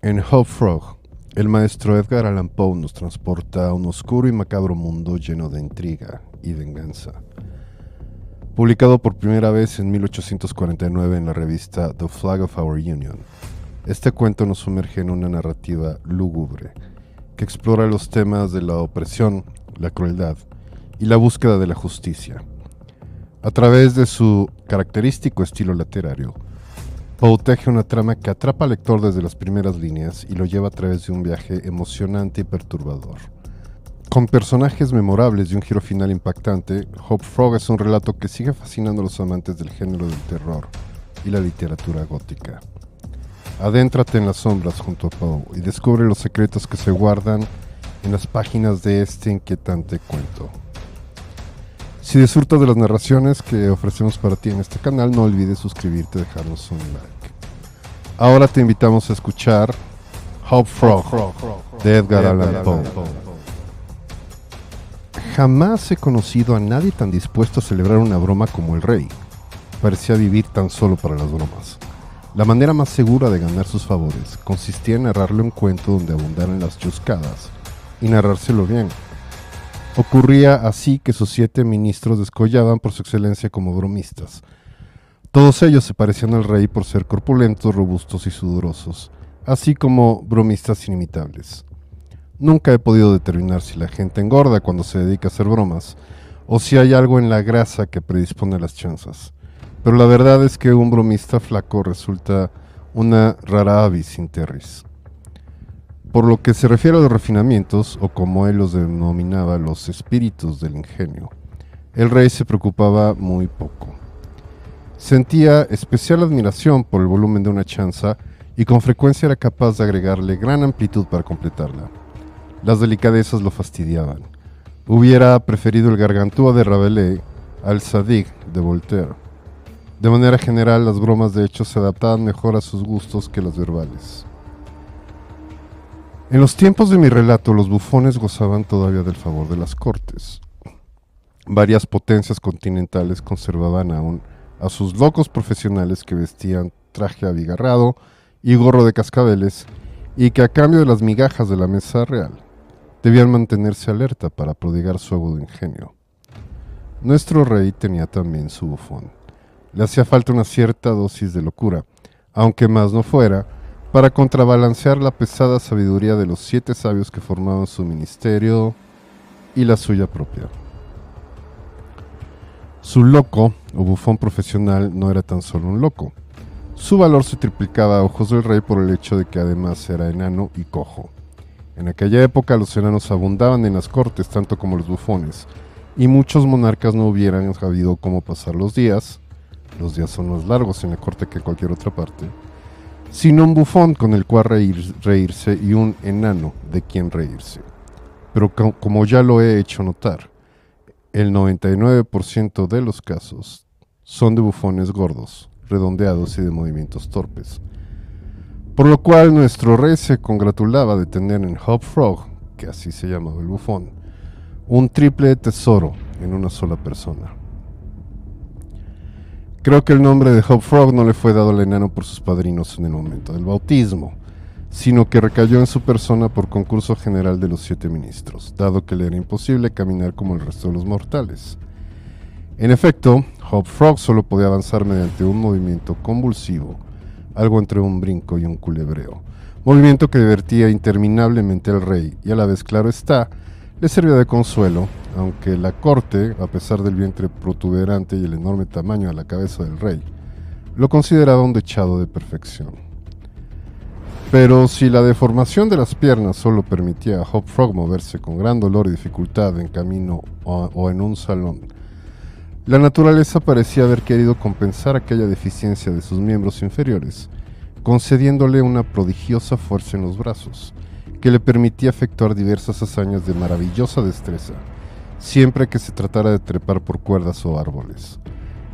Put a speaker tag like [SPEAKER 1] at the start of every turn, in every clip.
[SPEAKER 1] En Hop Frog, el maestro Edgar Allan Poe nos transporta a un oscuro y macabro mundo lleno de intriga y venganza. Publicado por primera vez en 1849 en la revista The Flag of Our Union, este cuento nos sumerge en una narrativa lúgubre que explora los temas de la opresión, la crueldad y la búsqueda de la justicia. A través de su característico estilo literario, Poe teje una trama que atrapa al lector desde las primeras líneas y lo lleva a través de un viaje emocionante y perturbador. Con personajes memorables y un giro final impactante, Hop Frog es un relato que sigue fascinando a los amantes del género del terror y la literatura gótica. Adéntrate en las sombras junto a Poe y descubre los secretos que se guardan en las páginas de este inquietante cuento. Si disfrutas de las narraciones que ofrecemos para ti en este canal, no olvides suscribirte y dejarnos un like. Ahora te invitamos a escuchar Hop Frog de Edgar Allan Poe. Jamás he conocido a nadie tan dispuesto a celebrar una broma como el rey. Parecía vivir tan solo para las bromas. La manera más segura de ganar sus favores consistía en narrarle un cuento donde abundaran las chuscadas y narrárselo bien. Ocurría así que sus 7 ministros descollaban por su excelencia como bromistas. Todos ellos se parecían al rey por ser corpulentos, robustos y sudorosos, así como bromistas inimitables. Nunca he podido determinar si la gente engorda cuando se dedica a hacer bromas, o si hay algo en la grasa que predispone a las chanzas. Pero la verdad es que un bromista flaco resulta una rara avis interris. Por lo que se refiere a los refinamientos, o como él los denominaba, los espíritus del ingenio, el rey se preocupaba muy poco. Sentía especial admiración por el volumen de una chanza y con frecuencia era capaz de agregarle gran amplitud para completarla. Las delicadezas lo fastidiaban. Hubiera preferido el Gargantúa de Rabelais al Zadig de Voltaire. De manera general, las bromas de hecho se adaptaban mejor a sus gustos que las verbales. En los tiempos de mi relato, los bufones gozaban todavía del favor de las cortes. Varias potencias continentales conservaban aún a sus locos profesionales que vestían traje abigarrado y gorro de cascabeles y que a cambio de las migajas de la mesa real debían mantenerse alerta para prodigar su agudo ingenio. Nuestro rey tenía también su bufón. Le hacía falta una cierta dosis de locura, aunque más no fuera, para contrabalancear la pesada sabiduría de los 7 sabios que formaban su ministerio y la suya propia. Su loco o bufón profesional no era tan solo un loco. Su valor se triplicaba a ojos del rey por el hecho de que además era enano y cojo. En aquella época los enanos abundaban en las cortes tanto como los bufones, y muchos monarcas no hubieran sabido cómo pasar los días son más largos en la corte que en cualquier otra parte, sino un bufón con el cual reírse y un enano de quien reírse. Pero como ya lo he hecho notar, el 99% de los casos son de bufones gordos, redondeados y de movimientos torpes. Por lo cual nuestro rey se congratulaba de tener en Hop Frog, que así se llamaba el bufón, un triple tesoro en una sola persona. Creo que el nombre de Hop Frog no le fue dado al enano por sus padrinos en el momento del bautismo, sino que recayó en su persona por concurso general de los 7 ministros, dado que le era imposible caminar como el resto de los mortales. En efecto, Hop Frog solo podía avanzar mediante un movimiento convulsivo, algo entre un brinco y un culebreo, movimiento que divertía interminablemente al rey y a la vez, claro está, le servía de consuelo, aunque la corte, a pesar del vientre protuberante y el enorme tamaño de la cabeza del rey, lo consideraba un dechado de perfección. Pero si la deformación de las piernas solo permitía a Hop Frog moverse con gran dolor y dificultad en camino o en un salón, la naturaleza parecía haber querido compensar aquella deficiencia de sus miembros inferiores, concediéndole una prodigiosa fuerza en los brazos, que le permitía efectuar diversas hazañas de maravillosa destreza, siempre que se tratara de trepar por cuerdas o árboles.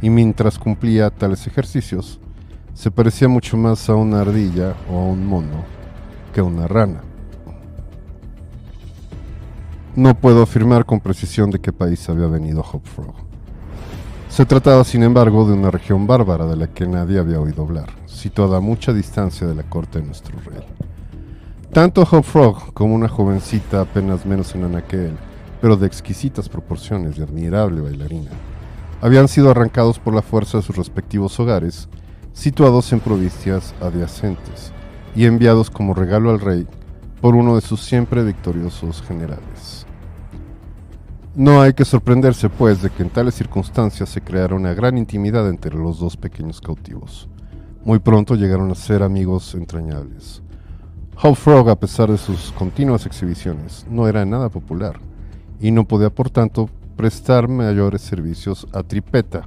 [SPEAKER 1] Y mientras cumplía tales ejercicios, se parecía mucho más a una ardilla o a un mono que a una rana. No puedo afirmar con precisión de qué país había venido Hop Frog. Se trataba, sin embargo, de una región bárbara de la que nadie había oído hablar, situada a mucha distancia de la corte de nuestro rey. Tanto Hop Frog como una jovencita apenas menos enana que él, pero de exquisitas proporciones y admirable bailarina, habían sido arrancados por la fuerza de sus respectivos hogares, situados en provincias adyacentes, y enviados como regalo al rey por uno de sus siempre victoriosos generales. No hay que sorprenderse, pues, de que en tales circunstancias se creara una gran intimidad entre los dos pequeños cautivos. Muy pronto llegaron a ser amigos entrañables. Hop Frog, a pesar de sus continuas exhibiciones, no era nada popular, y no podía, por tanto, prestar mayores servicios a Tripetta.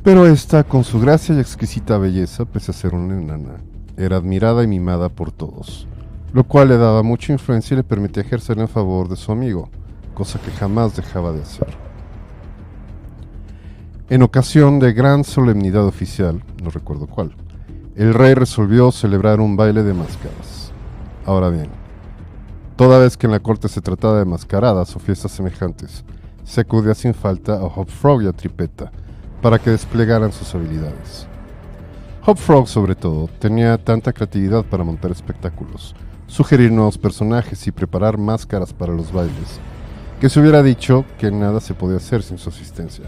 [SPEAKER 1] Pero esta, con su gracia y exquisita belleza, pese a ser una enana, era admirada y mimada por todos, lo cual le daba mucha influencia y le permitía ejercer en favor de su amigo, cosa que jamás dejaba de hacer. En ocasión de gran solemnidad oficial, no recuerdo cuál, el rey resolvió celebrar un baile de máscaras. Ahora bien, toda vez que en la corte se trataba de mascaradas o fiestas semejantes, se acudía sin falta a Hop Frog y a Tripetta para que desplegaran sus habilidades. Hop Frog, sobre todo, tenía tanta creatividad para montar espectáculos, sugerir nuevos personajes y preparar máscaras para los bailes, que se hubiera dicho que nada se podía hacer sin su asistencia.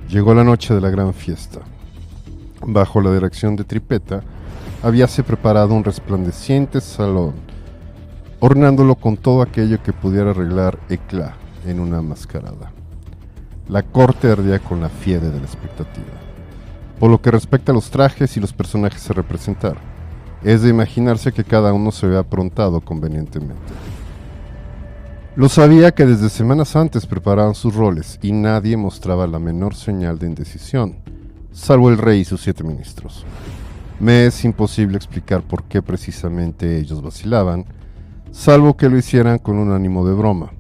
[SPEAKER 1] Llegó la noche de la gran fiesta. Bajo la dirección de Tripetta, habíase preparado un resplandeciente salón, ornándolo con todo aquello que pudiera arreglar éclat en una mascarada. La corte ardía con la fiebre de la expectativa. Por lo que respecta a los trajes y los personajes a representar, es de imaginarse que cada uno se había aprontado convenientemente. Lo sabía que desde semanas antes preparaban sus roles y nadie mostraba la menor señal de indecisión, salvo el rey y sus 7 ministros. Me es imposible explicar por qué precisamente ellos vacilaban, salvo que lo hicieran con un ánimo de broma.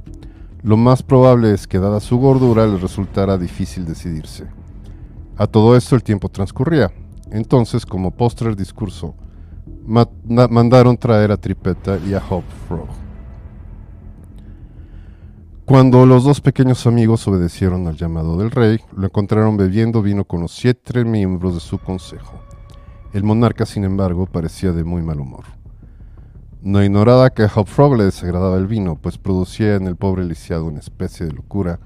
[SPEAKER 1] Lo más probable es que, dada su gordura, les resultara difícil decidirse. A todo esto el tiempo transcurría. Entonces, como postrer discurso, mandaron traer a Tripetta y a Hop Frog. Cuando los dos pequeños amigos obedecieron al llamado del rey, lo encontraron bebiendo vino con los 7 miembros de su consejo. El monarca, sin embargo, parecía de muy mal humor. No ignoraba que a Hop Frog le desagradaba el vino, pues producía en el pobre lisiado una especie de locura,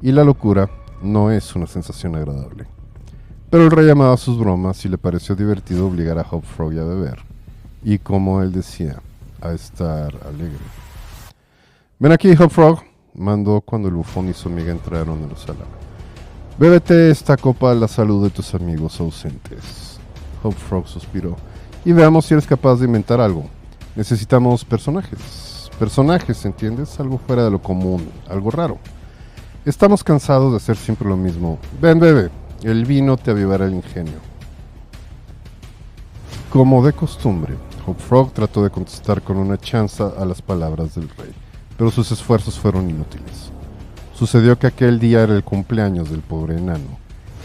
[SPEAKER 1] y la locura no es una sensación agradable. Pero el rey amaba sus bromas y le pareció divertido obligar a Hop Frog a beber, y como él decía, a estar alegre. «Ven aquí, Hop Frog», mandó cuando el bufón y su amiga entraron en la sala. «Bébete esta copa a la salud de tus amigos ausentes». Hop Frog suspiró. «Y veamos si eres capaz de inventar algo. Necesitamos personajes. Personajes, ¿entiendes? Algo fuera de lo común, algo raro. Estamos cansados de hacer siempre lo mismo. Ven, bebe. El vino te avivará el ingenio». Como de costumbre, Hop Frog trató de contestar con una chanza a las palabras del rey, pero sus esfuerzos fueron inútiles. Sucedió que aquel día era el cumpleaños del pobre enano,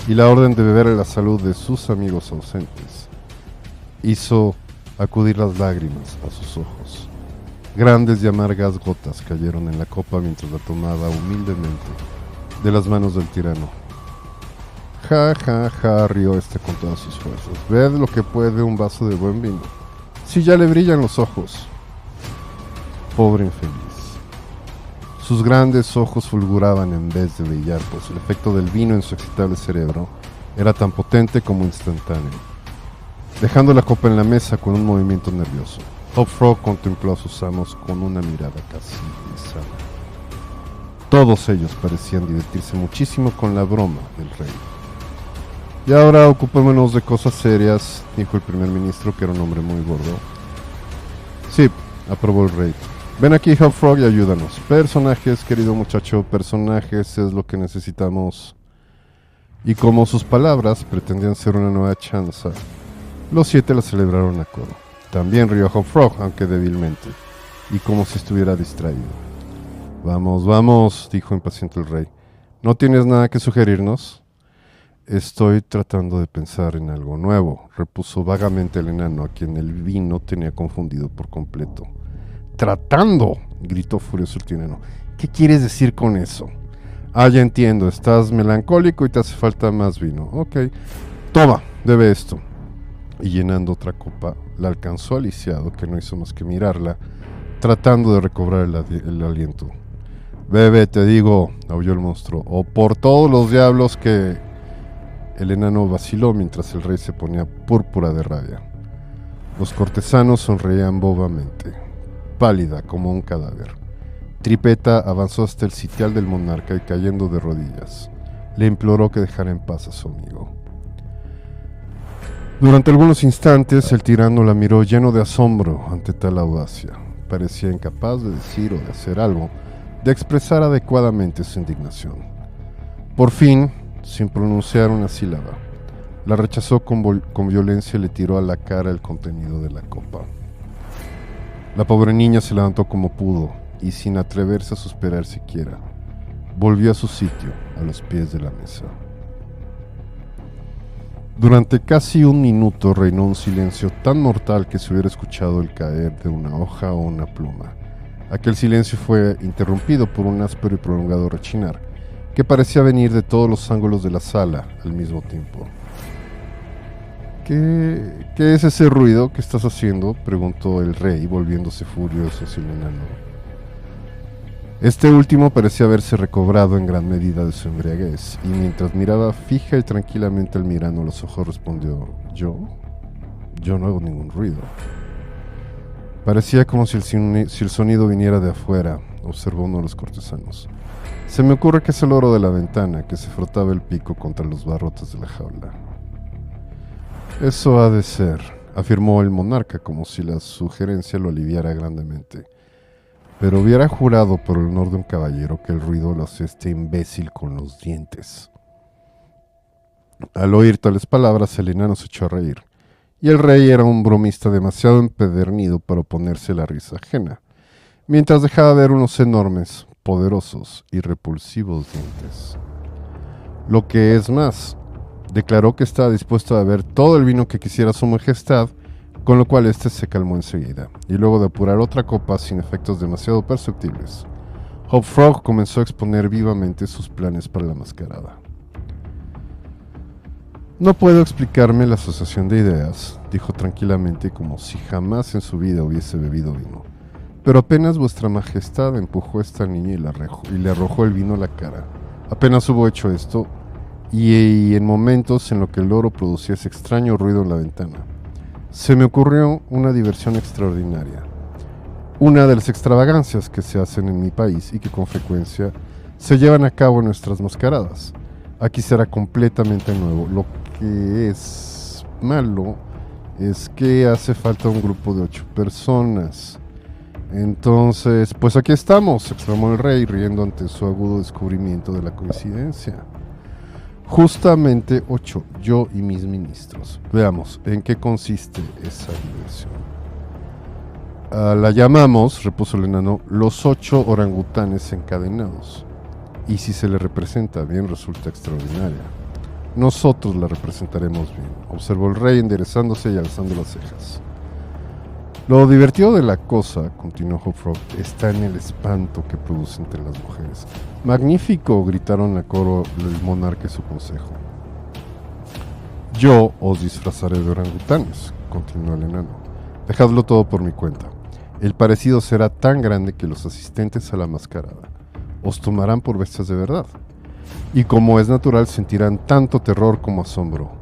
[SPEAKER 1] y la orden de beber a la salud de sus amigos ausentes hizo acudir las lágrimas a sus ojos. Grandes y amargas gotas cayeron en la copa mientras la tomaba humildemente de las manos del tirano. «Ja, ja, ja», rió este con todas sus fuerzas. «Ved lo que puede un vaso de buen vino. Si ya le brillan los ojos». Pobre infeliz. Sus grandes ojos fulguraban en vez de brillar, pues el efecto del vino en su excitable cerebro era tan potente como instantáneo. Dejando la copa en la mesa con un movimiento nervioso, Hop Frog contempló a sus amos con una mirada casi insana. Todos ellos parecían divertirse muchísimo con la broma del rey. «Y ahora ocupémonos de cosas serias», dijo el primer ministro, que era un hombre muy gordo. «Sí», aprobó el rey. «Ven aquí, Hop Frog, y ayúdanos. Personajes, querido muchacho, personajes es lo que necesitamos». Y como sus palabras pretendían ser una nueva chanza, los 7 la celebraron a coro. También rió Hop Frog, aunque débilmente, y como si estuviera distraído. «Vamos, vamos», dijo impaciente el rey. «¿No tienes nada que sugerirnos?» «Estoy tratando de pensar en algo nuevo», repuso vagamente el enano, a quien el vino tenía confundido por completo. «¿Tratando?», gritó furioso el tirano. «¿Qué quieres decir con eso?» «Ah, ya entiendo, estás melancólico y te hace falta más vino. Ok, toma, bebe esto». Y llenando otra copa, la alcanzó aliciado, que no hizo más que mirarla, tratando de recobrar el aliento. «Bebe, te digo», aulló el monstruo, «o por todos los diablos que...». El enano vaciló mientras el rey se ponía púrpura de rabia. Los cortesanos sonreían bobamente, pálida como un cadáver. Tripeta avanzó hasta el sitial del monarca y, cayendo de rodillas, le imploró que dejara en paz a su amigo. Durante algunos instantes el tirano la miró lleno de asombro ante tal audacia. Parecía incapaz de decir o de hacer algo, de expresar adecuadamente su indignación. Por fin, sin pronunciar una sílaba, la rechazó con violencia y le tiró a la cara el contenido de la copa. La pobre niña se levantó como pudo y, sin atreverse a suspirar siquiera, volvió a su sitio a los pies de la mesa. Durante casi un minuto reinó un silencio tan mortal que se hubiera escuchado el caer de una hoja o una pluma. Aquel silencio fue interrumpido por un áspero y prolongado rechinar, que parecía venir de todos los ángulos de la sala al mismo tiempo. ¿Qué es ese ruido que estás haciendo?, preguntó el rey, volviéndose furioso hacia el enano. Este último parecía haberse recobrado en gran medida de su embriaguez, y mientras miraba fija y tranquilamente al mirano a los ojos respondió: «¿Yo no hago ningún ruido». Parecía como si el sonido viniera de afuera, observó uno de los cortesanos. «Se me ocurre que es el loro de la ventana, que se frotaba el pico contra los barrotes de la jaula». «Eso ha de ser», afirmó el monarca, como si la sugerencia lo aliviara grandemente. «Pero hubiera jurado por el honor de un caballero que el ruido lo hacía este imbécil con los dientes». Al oír tales palabras, el enano se echó a reír, y el rey era un bromista demasiado empedernido para oponerse a la risa ajena, mientras dejaba ver unos enormes, poderosos y repulsivos dientes. Lo que es más, declaró que estaba dispuesto a beber todo el vino que quisiera su majestad, con lo cual éste se calmó enseguida, y luego de apurar otra copa sin efectos demasiado perceptibles, Hop Frog comenzó a exponer vivamente sus planes para la mascarada. «No puedo explicarme la asociación de ideas», dijo tranquilamente, como si jamás en su vida hubiese bebido vino, «pero apenas vuestra majestad empujó a esta niña y le arrojó el vino a la cara. Apenas hubo hecho esto, y en momentos en los que el loro producía ese extraño ruido en la ventana, se me ocurrió una diversión extraordinaria, una de las extravagancias que se hacen en mi país y que con frecuencia se llevan a cabo en nuestras mascaradas. Aquí será completamente nuevo. Lo que es malo es que hace falta un grupo de 8 personas. Entonces, pues aquí estamos», exclamó el rey, riendo ante su agudo descubrimiento de la coincidencia. «Justamente 8, yo y mis ministros. Veamos, ¿en qué consiste esa diversión?». «La llamamos», repuso el enano, «los 8 orangutanes encadenados. Y si se le representa bien, resulta extraordinaria. Nosotros la representaremos bien», observó el rey, enderezándose y alzando las cejas. «Lo divertido de la cosa», continuó Hop Frog, «está en el espanto que produce entre las mujeres». «¡Magnífico!», gritaron a coro el monarca y su consejo. «Yo os disfrazaré de orangutanes», continuó el enano. «Dejadlo todo por mi cuenta. El parecido será tan grande que los asistentes a la mascarada os tomarán por bestias de verdad, y como es natural sentirán tanto terror como asombro».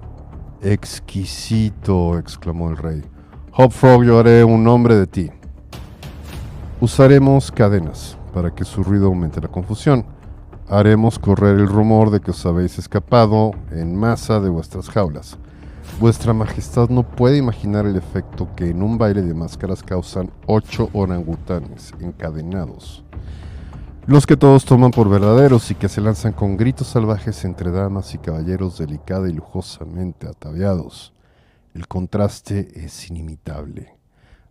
[SPEAKER 1] «¡Exquisito!», exclamó el rey. «Hop Frog, yo haré un hombre de ti. Usaremos cadenas para que su ruido aumente la confusión. Haremos correr el rumor de que os habéis escapado en masa de vuestras jaulas. Vuestra majestad no puede imaginar el efecto que en un baile de máscaras causan 8 orangutanes encadenados, los que todos toman por verdaderos y que se lanzan con gritos salvajes entre damas y caballeros delicada y lujosamente ataviados. El contraste es inimitable».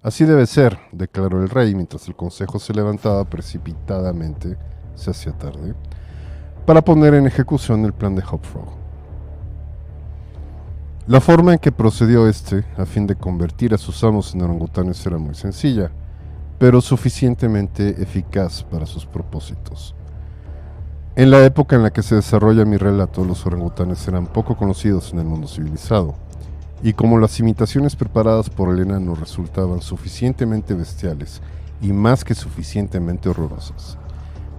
[SPEAKER 1] «Así debe ser», declaró el rey, mientras el consejo se levantaba precipitadamente, se hacía tarde, para poner en ejecución el plan de Hop Frog. La forma en que procedió a fin de convertir a sus amos en orangutanes, era muy sencilla, pero suficientemente eficaz para sus propósitos. En la época en la que se desarrolla mi relato, los orangutanes eran poco conocidos en el mundo civilizado, y como las imitaciones preparadas por el enano resultaban suficientemente bestiales y más que suficientemente horrorosas,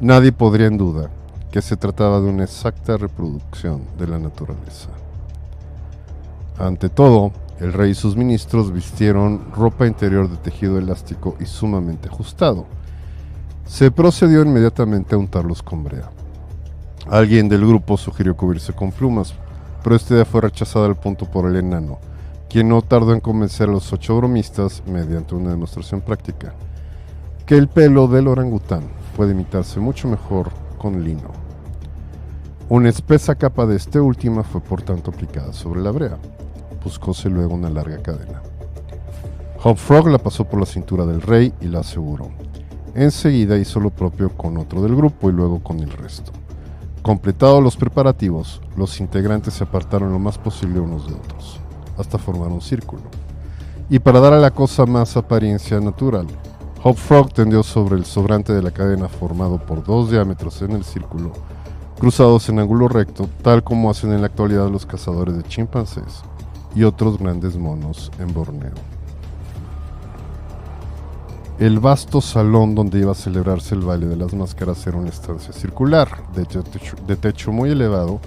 [SPEAKER 1] nadie podría en duda que se trataba de una exacta reproducción de la naturaleza. Ante todo, el rey y sus ministros vistieron ropa interior de tejido elástico y sumamente ajustado. Se procedió inmediatamente a untarlos con brea. Alguien del grupo sugirió cubrirse con plumas, pero esta idea fue rechazada al punto por el enano, quien no tardó en convencer a los 8 bromistas, mediante una demostración práctica, que el pelo del orangután puede imitarse mucho mejor con lino. Una espesa capa de este última fue por tanto aplicada sobre la brea. Buscóse luego una larga cadena. Hop Frog la pasó por la cintura del rey y la aseguró. Enseguida hizo lo propio con otro del grupo y luego con el resto. Completados los preparativos, los integrantes se apartaron lo más posible unos de otros, hasta formar un círculo. Y para dar a la cosa más apariencia natural, Hop Frog tendió sobre el sobrante de la cadena formado por 2 diámetros en el círculo, cruzados en ángulo recto, tal como hacen en la actualidad los cazadores de chimpancés y otros grandes monos en Borneo. El vasto salón donde iba a celebrarse el baile de las máscaras era una estancia circular, de techo muy elevado,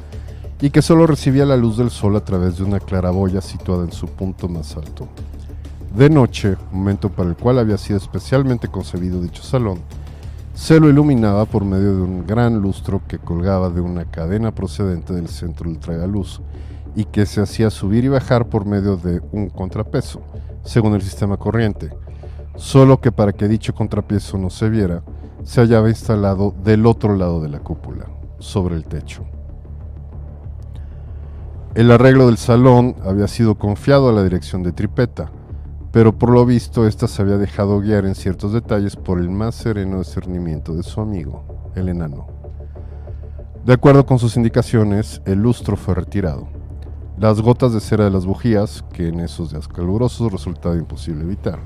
[SPEAKER 1] y que solo recibía la luz del sol a través de una claraboya situada en su punto más alto. De noche, momento para el cual había sido especialmente concebido dicho salón, se lo iluminaba por medio de un gran lustro que colgaba de una cadena procedente del centro del tragaluz y que se hacía subir y bajar por medio de un contrapeso, según el sistema corriente, solo que para que dicho contrapeso no se viera, se hallaba instalado del otro lado de la cúpula, sobre el techo. El arreglo del salón había sido confiado a la dirección de Tripetta, pero por lo visto ésta se había dejado guiar en ciertos detalles por el más sereno discernimiento de su amigo, el enano. De acuerdo con sus indicaciones, el lustro fue retirado. Las gotas de cera de las bujías, que en esos días calurosos resultaba imposible evitar,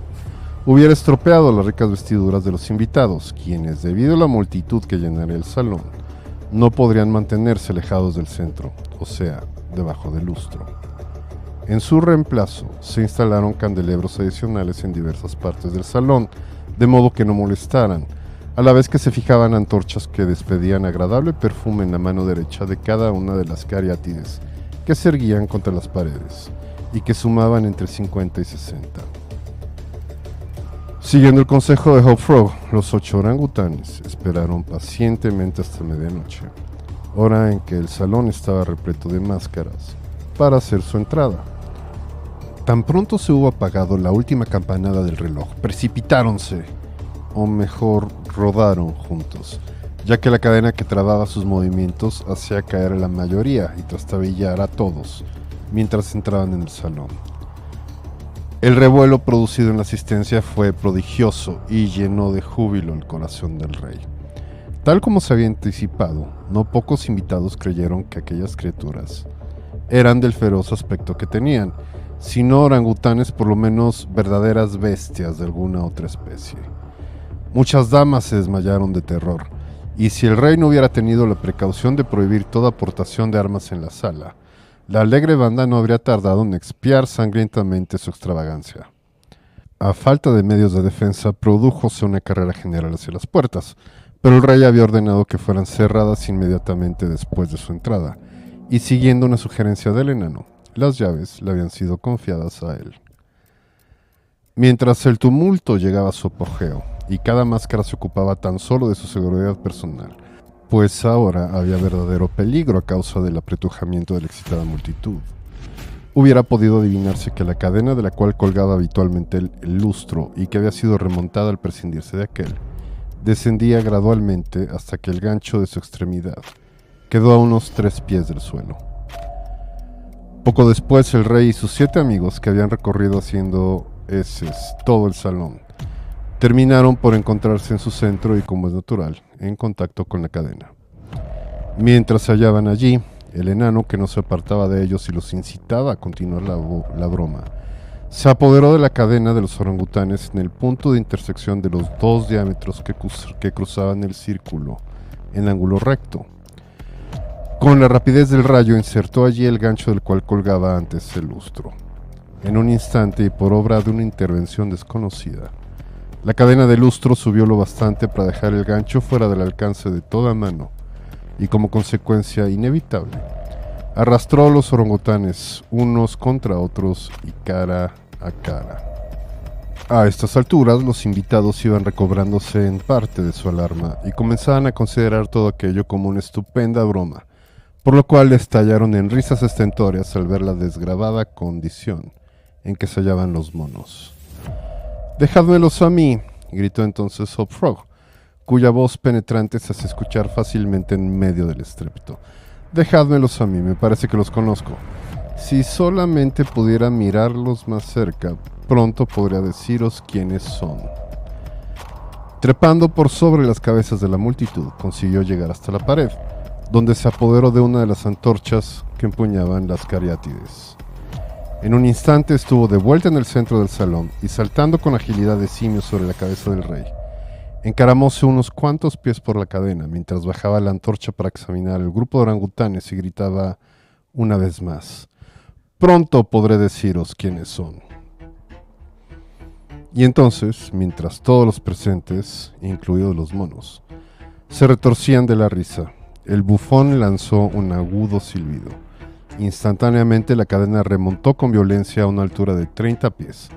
[SPEAKER 1] hubiera estropeado las ricas vestiduras de los invitados, quienes, debido a la multitud que llenaría el salón, no podrían mantenerse alejados del centro, o sea, debajo del lustro. En su reemplazo, se instalaron candelebros adicionales en diversas partes del salón, de modo que no molestaran, a la vez que se fijaban antorchas que despedían agradable perfume en la mano derecha de cada una de las cariátides que se erguían contra las paredes, y que sumaban entre 50 y 60. Siguiendo el consejo de Hop Frog, los 8 orangutanes esperaron pacientemente hasta medianoche, hora en que el salón estaba repleto de máscaras, para hacer su entrada. Tan pronto se hubo apagado la última campanada del reloj, precipitáronse, o mejor, rodaron juntos, ya que la cadena que trababa sus movimientos hacía caer a la mayoría y trastabillar a todos, mientras entraban en el salón. El revuelo producido en la asistencia fue prodigioso y llenó de júbilo el corazón del rey. Tal como se había anticipado, no pocos invitados creyeron que aquellas criaturas eran del feroz aspecto que tenían, sino orangutanes, por lo menos verdaderas bestias de alguna otra especie. Muchas damas se desmayaron de terror, y si el rey no hubiera tenido la precaución de prohibir toda aportación de armas en la sala, la alegre banda no habría tardado en expiar sangrientamente su extravagancia. A falta de medios de defensa, prodújose una carrera general hacia las puertas, pero el rey había ordenado que fueran cerradas inmediatamente después de su entrada, y siguiendo una sugerencia del enano, las llaves le habían sido confiadas a él. Mientras el tumulto llegaba a su apogeo, y cada máscara se ocupaba tan solo de su seguridad personal, pues ahora había verdadero peligro a causa del apretujamiento de la excitada multitud. Hubiera podido adivinarse que la cadena de la cual colgaba habitualmente el lustro y que había sido remontada al prescindirse de aquel, descendía gradualmente hasta que el gancho de su extremidad quedó a unos 3 pies del suelo. Poco después, el rey y sus 7 amigos, que habían recorrido haciendo heces todo el salón, terminaron por encontrarse en su centro y, como es natural, en contacto con la cadena. Mientras se hallaban allí, el enano, que no se apartaba de ellos y los incitaba a continuar la broma, se apoderó de la cadena de los orangutanes en el punto de intersección de los 2 diámetros que cruzaban el círculo en ángulo recto. Con la rapidez del rayo insertó allí el gancho del cual colgaba antes el lustro. En un instante y por obra de una intervención desconocida, la cadena de lustro subió lo bastante para dejar el gancho fuera del alcance de toda mano y como consecuencia inevitable, arrastró a los orangutanes unos contra otros y cara a cara. A estas alturas, los invitados iban recobrándose en parte de su alarma y comenzaban a considerar todo aquello como una estupenda broma, por lo cual estallaron en risas estentóreas al ver la desgravada condición en que se hallaban los monos. «Dejádmelos a mí», gritó entonces Hop Frog, cuya voz penetrante se hace escuchar fácilmente en medio del estrépito. «Dejádmelos a mí, me parece que los conozco. Si solamente pudiera mirarlos más cerca, pronto podría deciros quiénes son». Trepando por sobre las cabezas de la multitud, consiguió llegar hasta la pared, donde se apoderó de una de las antorchas que empuñaban las cariátides. En un instante estuvo de vuelta en el centro del salón y saltando con agilidad de simio sobre la cabeza del rey, encaramóse unos cuantos pies por la cadena mientras bajaba la antorcha para examinar el grupo de orangutanes y gritaba una vez más: «Pronto podré deciros quiénes son». Y entonces, mientras todos los presentes, incluidos los monos, se retorcían de la risa, el bufón lanzó un agudo silbido. Instantáneamente la cadena remontó con violencia a una altura de 30 pies,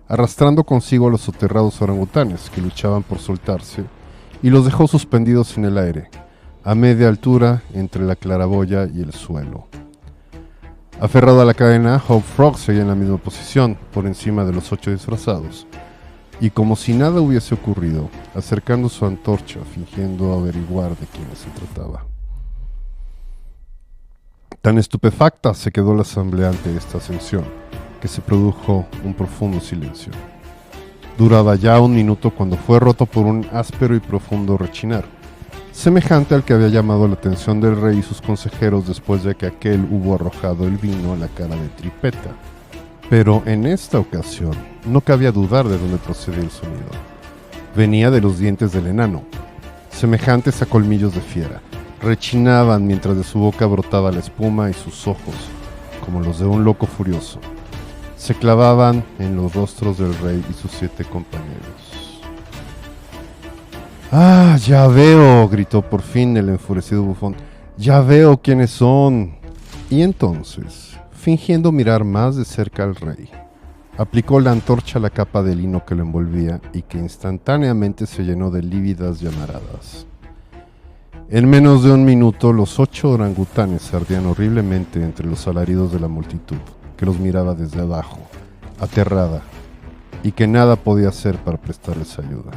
[SPEAKER 1] arrastrando consigo a los soterrados orangutanes que luchaban por soltarse y los dejó suspendidos en el aire, a media altura entre la claraboya y el suelo. Aferrado a la cadena, Hop Frog seguía en la misma posición, por encima de los 8 disfrazados, y como si nada hubiese ocurrido, acercando su antorcha, fingiendo averiguar de quién se trataba. Tan estupefacta se quedó la asamblea ante esta ascensión, que se produjo un profundo silencio. Duraba ya un minuto cuando fue roto por un áspero y profundo rechinar, semejante al que había llamado la atención del rey y sus consejeros después de que aquel hubo arrojado el vino a la cara de Tripeta. Pero en esta ocasión no cabía dudar de dónde procedía el sonido. Venía de los dientes del enano, semejantes a colmillos de fiera. Rechinaban mientras de su boca brotaba la espuma y sus ojos, como los de un loco furioso, se clavaban en los rostros del rey y sus 7 compañeros. «¡Ah, ya veo!», gritó por fin el enfurecido bufón. «¡Ya veo quiénes son!». Y entonces, fingiendo mirar más de cerca al rey, aplicó la antorcha a la capa de lino que lo envolvía y que instantáneamente se llenó de lívidas llamaradas. En menos de un minuto, los 8 orangutanes ardían horriblemente entre los alaridos de la multitud, que los miraba desde abajo, aterrada, y que nada podía hacer para prestarles ayuda.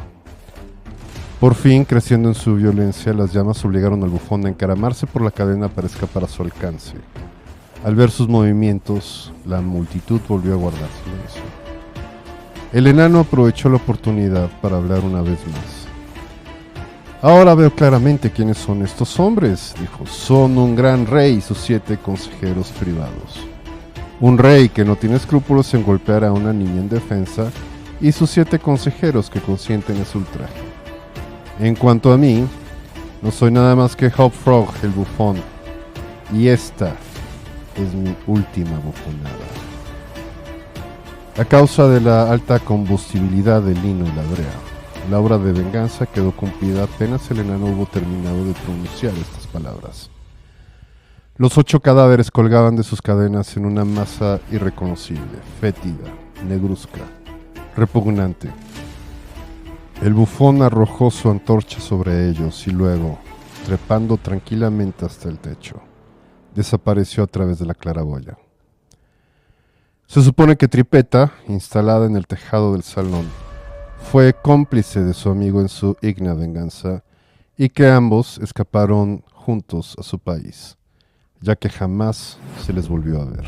[SPEAKER 1] Por fin, creciendo en su violencia, las llamas obligaron al bufón a encaramarse por la cadena para escapar a su alcance. Al ver sus movimientos, la multitud volvió a guardar silencio. El enano aprovechó la oportunidad para hablar una vez más. «Ahora veo claramente quiénes son estos hombres», dijo. «Son un gran rey y sus 7 consejeros privados. Un rey que no tiene escrúpulos en golpear a una niña indefensa y sus 7 consejeros que consienten ese ultraje. En cuanto a mí, no soy nada más que Hop Frog, el bufón, y esta es mi última bufonada». A causa de la alta combustibilidad del lino y la brea, la obra de venganza quedó cumplida apenas el enano hubo terminado de pronunciar estas palabras. Los 8 cadáveres colgaban de sus cadenas en una masa irreconocible, fétida, negruzca, repugnante. El bufón arrojó su antorcha sobre ellos y luego, trepando tranquilamente hasta el techo, desapareció a través de la claraboya. Se supone que Tripeta, instalada en el tejado del salón, fue cómplice de su amigo en su ígnea venganza y que ambos escaparon juntos a su país, ya que jamás se les volvió a ver.